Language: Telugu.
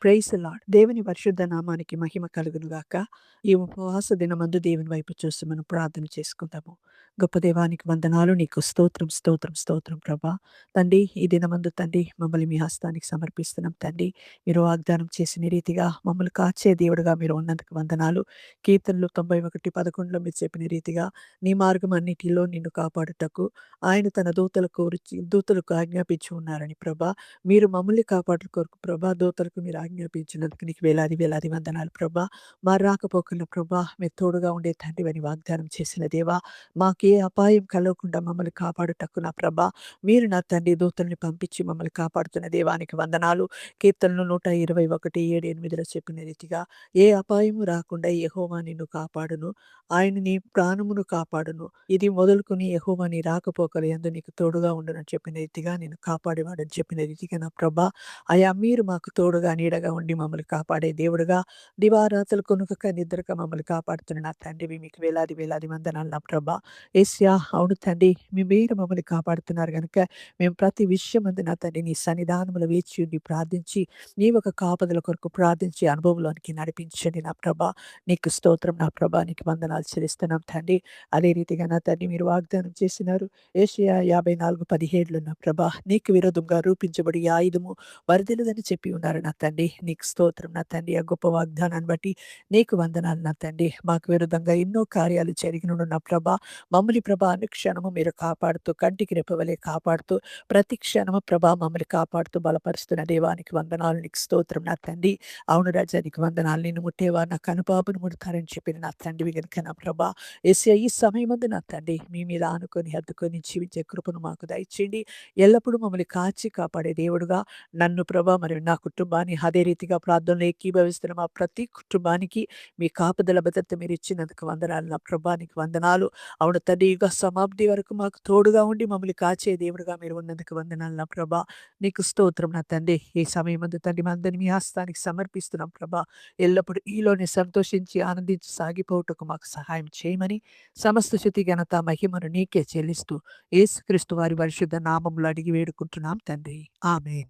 Praise the lord. దేవుని పరిశుద్ధ నామానికి మహిమ కలుగును గాక. ఈ ఉపవాస దినమందు దేవుని వైపు చూసి మనం ప్రార్థన చేసుకుందాము. గొప్ప దేవానికి వందనాలు. నీకు స్తోత్రం, స్తోత్రం, స్తోత్రం ప్రభా. తండ్రి, ఈ దినమందు తండ్రి మమ్మల్ని మీ హస్తానికి సమర్పిస్తున్నాం తండ్రి. మీరు వాగ్దానం చేసిన రీతిగా మమ్మల్ని కాచే దేవుడుగా మీరు ఉన్నందుకు వందనాలు. కీర్తనలు 91:11 మీరు చెప్పిన రీతిగా నీ మార్గం అన్నిటిలో నిన్ను కాపాడుటకు ఆయన తన దూతలకు ఆజ్ఞాపించి ఉన్నారని ప్రభా. మీరు మమ్మల్ని కాపాడుట కొరకు ప్రభా దూతలకు మీరు ఆజ్ఞాపించినందుకు నీకు వేలాది వేలాది వందనాలు ప్రభా. మా రాకపోకల్లో ప్రభా మీరు తోడుగా ఉండే తండ్రివని వాగ్దానం చేసిన దేవా, మాకే అపాయం కలగకుండా మమ్మల్ని కాపాడుటకు నా ప్రభా మీరు నా తండ్రి దూతల్ని పంపించి మమ్మల్ని కాపాడుతున్న దేవానికి వందనాలు. కీర్తనలు 121:7-8 చెప్పిన రీతిగా ఏ అపాయము రాకుండా యెహోవా నిన్ను కాపాడును, ఆయన నీ ప్రాణమును కాపాడును. ఇది మొదలుకొని యెహోవా నీ రాకపోకలు యందు నీకు తోడుగా ఉండునని చెప్పిన రీతిగా నిన్ను కాపాడేవాడని చెప్పిన రీతిగా నా ప్రభా అయా మీరు మాకు తోడుగా నీడగా ఉండి మమ్మల్ని కాపాడే దేవుడుగా దివారాత్రులు కొనుకక నిద్రక మమ్మల్ని కాపాడుతున్న నా తండ్రివి మీకు వేలాది వేలాది వందనాలు నా ప్రభా. యేసయ్యా అవును తండ్రి, మీరు మమ్మల్ని కాపాడుతున్నారు గనుక మేము ప్రతి విషయం అందు నా తండ్రి నీ సన్నిధానములో వేచి ఉండి ప్రార్థించి నీ ఒక కాపుదల కొరకు ప్రార్థించి అనుభవంలోనికి నడిపించండి నా ప్రభా. నీకు స్తోత్రం నా ప్రభా, నీకు వందనాలు చెల్లిస్తున్నాం తండ్రి. అదే రీతిగా నా తండ్రి మీరు వాగ్దానం చేసినారు యెషయా 54:17 నా ప్రభా, నీకు విరోధంగా రూపించబడి ఈ ఆయుధము వరదలదని చెప్పి ఉన్నారు నా తండ్రి. నీకు స్తోత్రం నా తండ్రి. ఆ గొప్ప వాగ్దానాన్ని బట్టి నీకు వందనాలు నా తండ్రి. మాకు విరుద్ధంగా ఎన్నో కార్యాలు జరిగినను నా ప్రభా మమ్మల్ని ప్రభా అనుక్షణము మీరు కాపాడుతూ కంటికి రెప్పవలే కాపాడుతూ ప్రతి క్షణము ప్రభా మమ్మల్ని కాపాడుతూ బలపరుస్తున్న దేవానికి వందనాలు. నీకు స్తోత్రం నా తండ్రి. అవును రాజా నీకు వందనాలు. నిన్ను ముట్టేవారు నా కనుపాపను ముడతారని చెప్పిన నా తండ్రివి గనుక నా ప్రభా యేసయ్య ఈ సమయమందు నా తండ్రి మీ మీద ఆనుకొని హద్దుకొని జీవించే కృపను మాకు దయచేయండి. ఎల్లప్పుడూ మమ్మల్ని కాచి కాపాడే దేవుడుగా నన్ను ప్రభా మరియు నా కుటుంబాన్ని అదే రీతిగా ప్రార్థనలో ఏకీభవిస్తున్న మా ప్రతి కుటుంబానికి మీ కాపుదల భద్రత మీరు ఇచ్చినందుకు వందనాలు నా ప్రభా. నీకు వందనాలు. అవును తండ్రి, యుగ సమాప్తి వరకు మాకు తోడుగా ఉండి మమ్మల్ని కాచే దేవుడుగా మీరు ఉన్నందుకు వందనాలు నా ప్రభా. నీకు స్తోత్రం నా తండ్రి. ఈ సమయమందు తండ్రి మా అందరిని మీ హస్తానికి సమర్పిస్తున్నాం ప్రభా. ఎల్లప్పుడూ ఈలోనే సంతోషించి ఆనందించి సాగిపోవుటకు మాకు సహాయం చేయమని సమస్త స్తుతి ఘనత మహిమను నీకే చెల్లిస్తూ యేసుక్రీస్తు వారి పరిశుద్ధ నామములో అడిగి వేడుకుంటున్నాం తండ్రి. ఆమేన్.